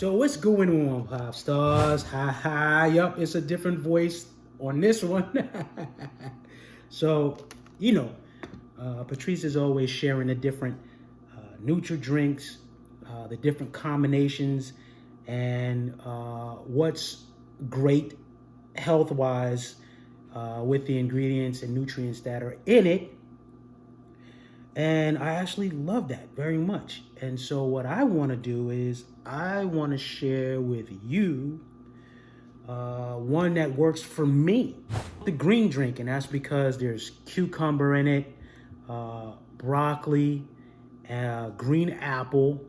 So what's going on, pop stars? Ha ha, yup, it's a different voice on this one. So, you know, Patrice is always sharing the different Nutri drinks, the different combinations, and what's great health-wise with the ingredients and nutrients that are in it. And I actually love that very much. And so what I want to do is I want to share with you one that works for me. The green drink, and that's because there's cucumber in it, broccoli, green apple,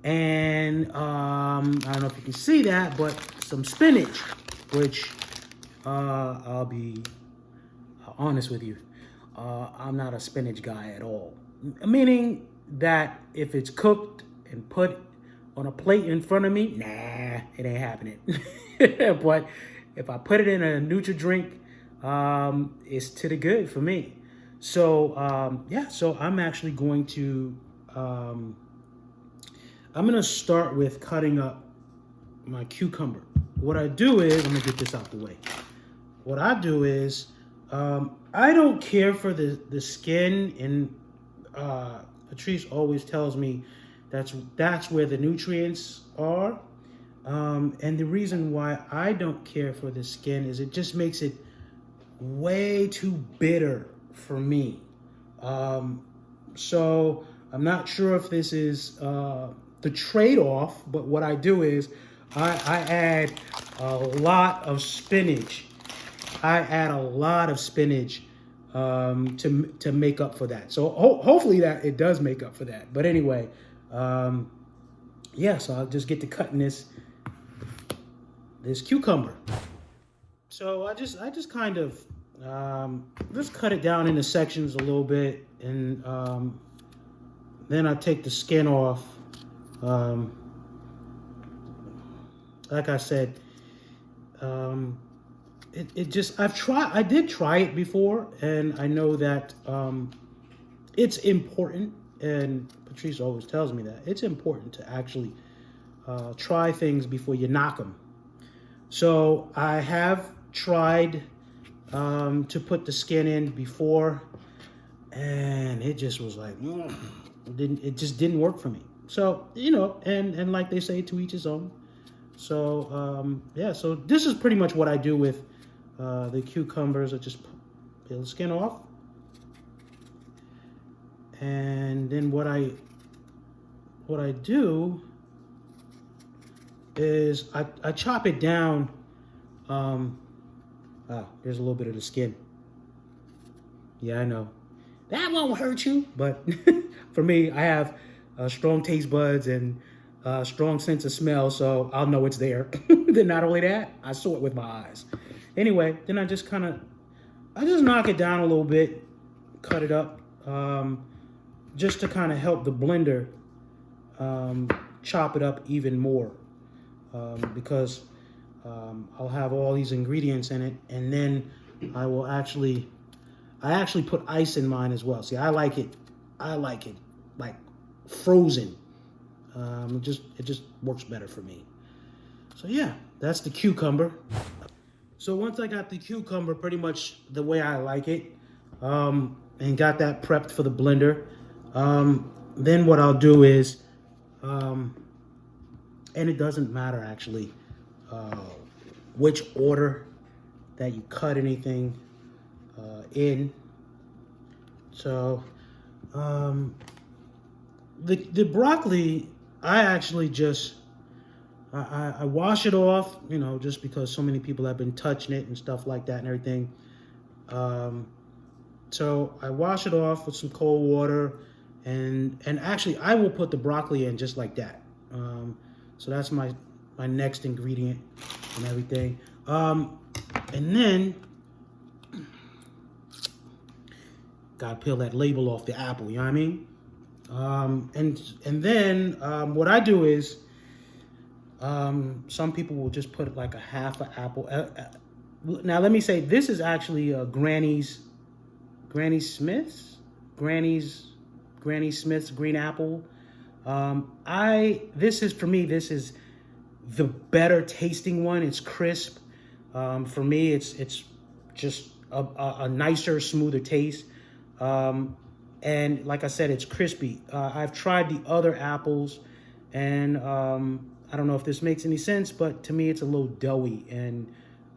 and I don't know if you can see that, but some spinach, which I'll be honest with you. I'm not a spinach guy at all. Meaning that if it's cooked and put on a plate in front of me, nah, it ain't happening. But if I put it in a Nutri drink, it's to the good for me. So yeah, so I'm actually going to start with cutting up my cucumber. What I do is, I'm gonna get this out the way. What I do is, I don't care for the skin, and Patrice always tells me that's where the nutrients are. And the reason why I don't care for the skin is it just makes it way too bitter for me. So I'm not sure if this is the trade-off, but what I do is I add a lot of spinach. To make up for that. So hopefully that it does make up for that. But anyway, yeah, so I'll just get to cutting this cucumber. So I just kind of just cut it down into sections a little bit, and then I take the skin off. Like I said, I did try it before, and I know that it's important, and Patrice always tells me that it's important to actually try things before you knock them. So I have tried to put the skin in before, and it just was like, it just didn't work for me. So, you know, and like they say, to each his own. So yeah, so this is pretty much what I do with the cucumbers. I just peel the skin off, and then what I do is I chop it down. There's a little bit of the skin. Yeah, I know that won't hurt you, but for me, I have strong taste buds and strong sense of smell, so I'll know it's there. Then not only that, I saw it with my eyes. Anyway, then I just knock it down a little bit, cut it up, just to kind of help the blender chop it up even more, because I'll have all these ingredients in it, and then I actually put ice in mine as well. See, I like it like frozen. It just works better for me. So yeah, that's the cucumber. So once I got the cucumber pretty much the way I like it, and got that prepped for the blender, then what I'll do is, and it doesn't matter actually which order that you cut anything in. So the broccoli, I actually just I wash it off, you know, just because so many people have been touching it and stuff like that and everything. So I wash it off with some cold water, and actually I will put the broccoli in just like that. So that's my next ingredient and everything. And then gotta peel that label off the apple, you know what I mean? And then what I do is, some people will just put like a half an apple. Now let me say, this is actually Granny Smith's green apple. This is the better tasting one. It's crisp. For me, it's just a nicer, smoother taste. And like I said, it's crispy. I've tried the other apples, and I don't know if this makes any sense, but to me, it's a little doughy and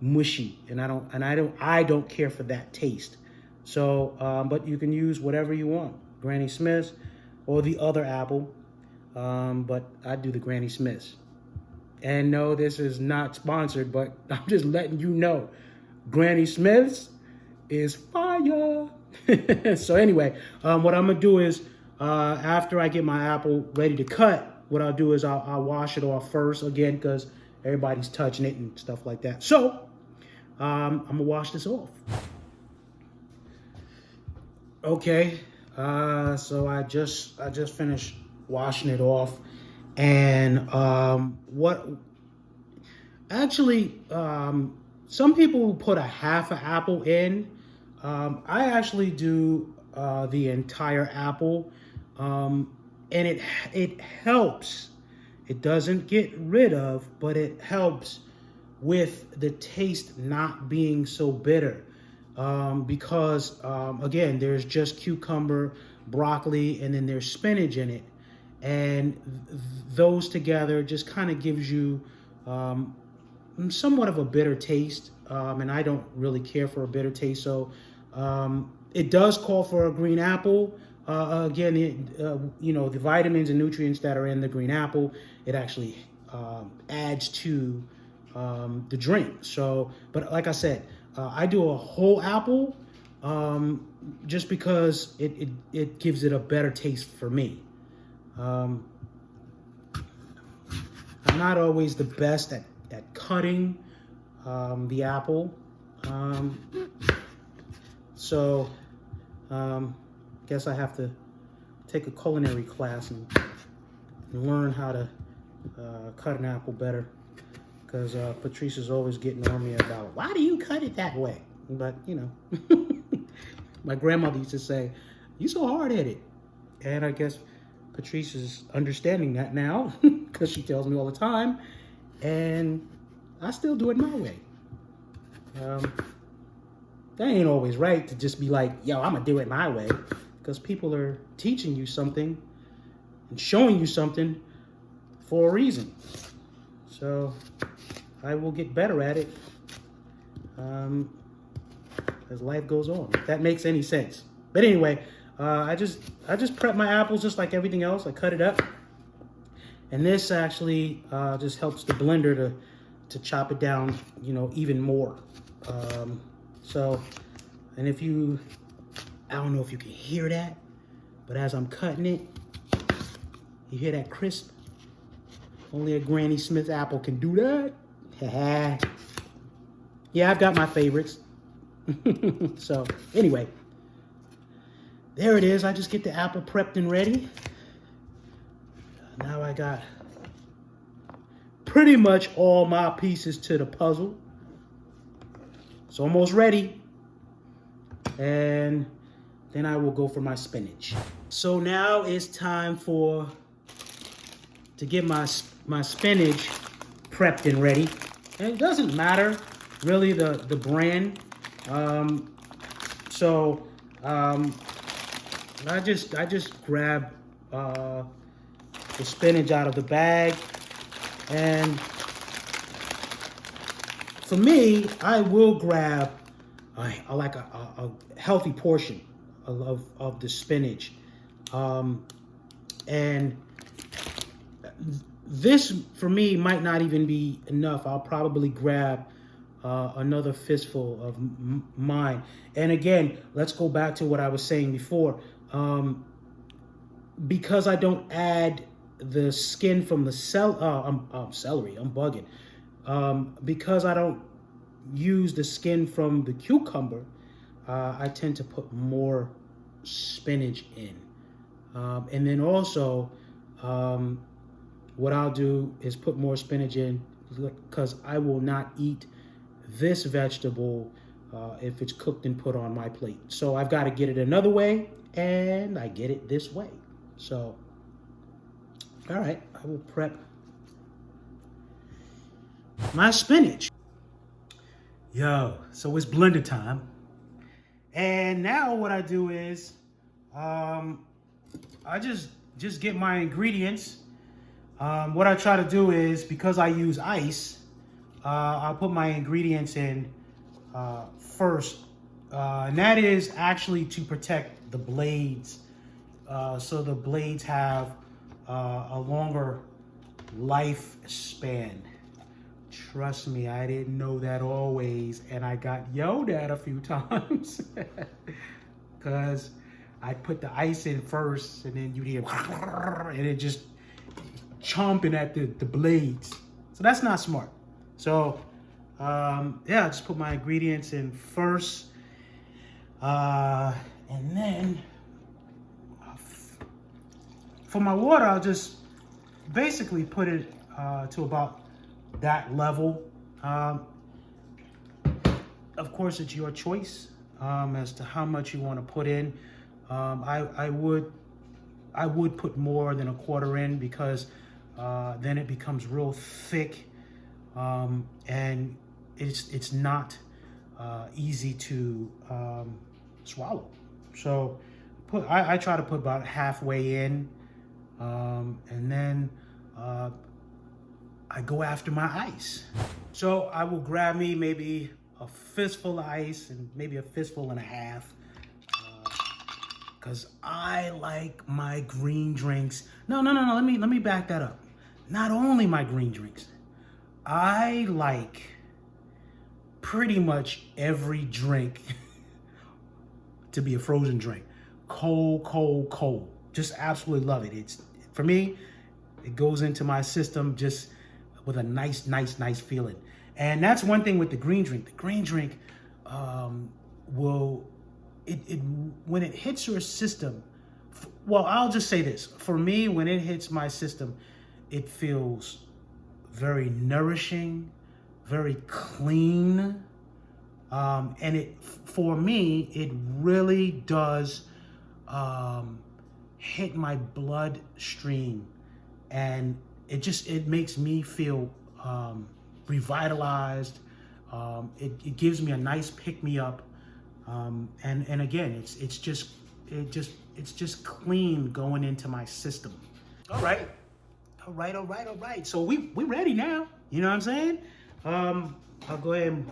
mushy, and I don't care for that taste. So, but you can use whatever you want, Granny Smith's or the other apple, but I do the Granny Smith's. And no, this is not sponsored, but I'm just letting you know, Granny Smith's is fire. So anyway, what I'm gonna do is, after I get my apple ready to cut, what I'll do is I'll wash it off first, again, because everybody's touching it and stuff like that. So I'm gonna wash this off. Okay, so I just finished washing it off, and some people put a half an apple in. I actually do the entire apple, and it helps. It doesn't get rid of, but it helps with the taste not being so bitter. Because again, there's just cucumber, broccoli, and then there's spinach in it, and those together just kind of gives you somewhat of a bitter taste, and I don't really care for a bitter taste. So it does call for a green apple. Again, the vitamins and nutrients that are in the green apple, it actually adds to the drink. So, but like I said, I do a whole apple just because it gives it a better taste for me. I'm not always the best at cutting the apple. So guess I have to take a culinary class and learn how to cut an apple better, because Patrice is alwace getting on me about, why do you cut it that way? But you know, my grandmother used to say, "You so hard-headed," and I guess Patrice is understanding that now because she tells me all the time, and I still do it my way. That ain't always right to just be like, yo, I'm gonna do it my way, because people are teaching you something and showing you something for a reason. So I will get better at it as life goes on, if that makes any sense. But anyway, I just prep my apples just like everything else. I cut it up, and this actually just helps the blender to chop it down, even more. So, and I don't know if you can hear that, but as I'm cutting it, you hear that crisp? Only a Granny Smith apple can do that. Yeah, I've got my favorites. So, anyway, there it is. I just get the apple prepped and ready. Now I got pretty much all my pieces to the puzzle. It's almost ready. And then I will go for my spinach. So now it's time to get my spinach prepped and ready. And it doesn't matter really the brand. I just grab the spinach out of the bag, and for me, I will grab a healthy portion of the spinach, and this for me might not even be enough. I'll probably grab another fistful of mine. And again, let's go back to what I was saying before. Because I don't add the skin from the celery, I'm bugging. Because I don't use the skin from the cucumber, I tend to put more spinach in. And then also, what I'll do is put more spinach in, because I will not eat this vegetable if it's cooked and put on my plate. So I've got to get it another way, and I get it this way. So, all right, I will prep my spinach. Yo, so it's blender time. And now what I do is, I just get my ingredients. What I try to do is, because I use ice, I'll put my ingredients in first. And that is actually to protect the blades. So the blades have a longer lifespan. Trust me, I didn't know that always, and I got yelled at a few times because I put the ice in first, and then you hear and it just chomping at the blades. So that's not smart. So yeah, I just put my ingredients in first, and then for my water, I'll just basically put it to about that level. Of course, it's your choice as to how much you want to put in. I would put more than a quarter in, because then it becomes real thick, and it's not easy to swallow. So I try to put about halfway in, and then I go after my ice. So I will grab me maybe a fistful of ice and maybe a fistful and a half, because I like my green drinks. No, let me back that up. Not only my green drinks, I like pretty much every drink to be a frozen drink. Cold. Just absolutely love it. It's, for me, it goes into my system just with a nice feeling. And that's one thing with the green drink. The green drink will, when it hits your system, well, I'll just say this. For me, when it hits my system, it feels very nourishing, very clean. And for me, it really does hit my bloodstream, and it makes me feel revitalized. It gives me a nice pick-me-up, and again, it's just clean going into my system. All right. So we ready now. You know what I'm saying? I'll go ahead and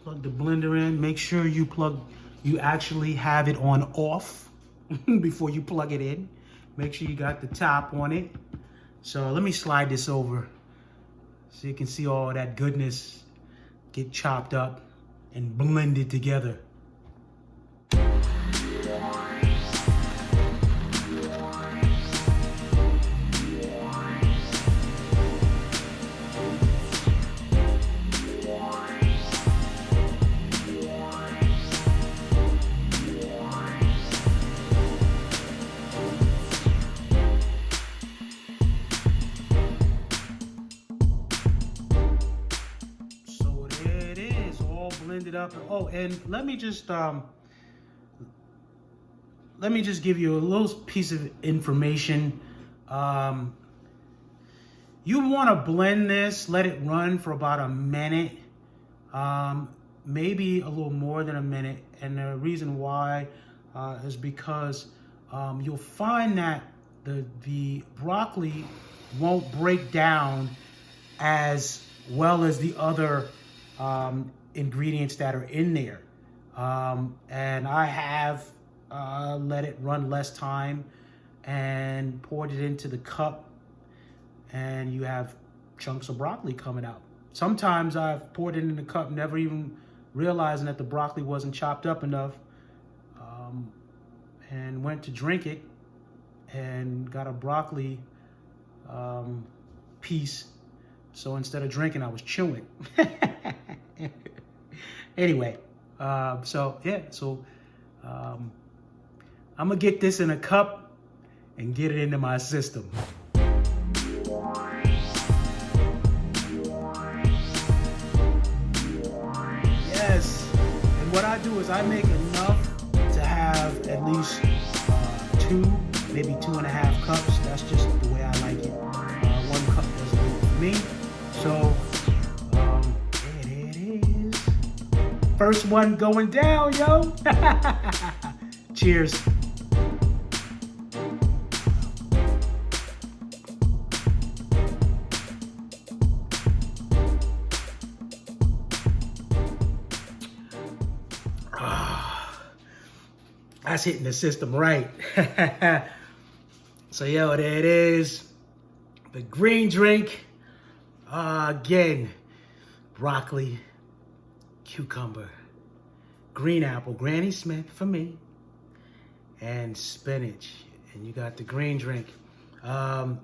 plug the blender in. Make sure you actually have it on off before you plug it in. Make sure you got the top on it. So let me slide this over so you can see all that goodness get chopped up and blended together. Blended up. Oh, and let me just give you a little piece of information. You want to blend this, let it run for about a minute, maybe a little more than a minute. And the reason why is because you'll find that the broccoli won't break down as well as the other ingredients that are in there. And I have let it run less time and poured it into the cup, and you have chunks of broccoli coming out. Sometimes I've poured it in the cup, never even realizing that the broccoli wasn't chopped up enough, and went to drink it and got a broccoli piece. So instead of drinking, I was chewing. Anyway, I'm gonna get this in a cup and get it into my system. Yes, and what I do is I make enough to have at least 2, maybe 2.5 cups. That's just the way I like it. 1 cup doesn't do it for me. So First one going down, yo. Cheers. That's hitting the system right. So, yo, there it is. The green drink. Again, broccoli, cucumber, green apple, Granny Smith for me, and spinach. And you got the green drink. I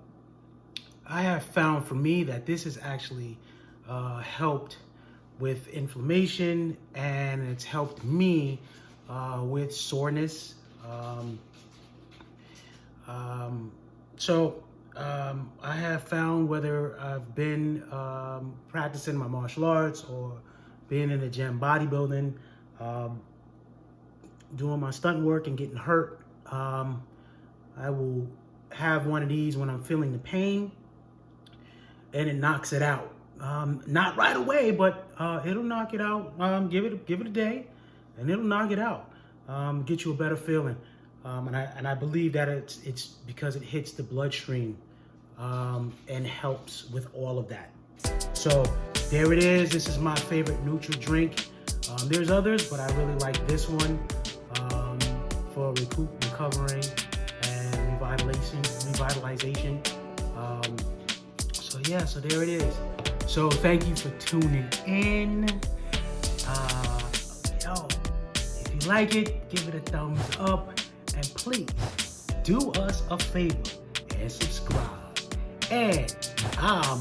have found for me that this has actually helped with inflammation, and it's helped me with soreness. I have found, whether I've been practicing my martial arts or being in the gym bodybuilding, doing my stunt work and getting hurt, I will have one of these when I'm feeling the pain, and it knocks it out. Not right away, but it'll knock it out. Give it a day, and it'll knock it out. Get you a better feeling. And I believe that it's because it hits the bloodstream and helps with all of that. So there it is. This is my favorite Nutri drink. There's others, but I really like this one for recovering and revitalization. So there it is. So thank you for tuning in. If you like it, give it a thumbs up. And please do us a favor and subscribe. And I'm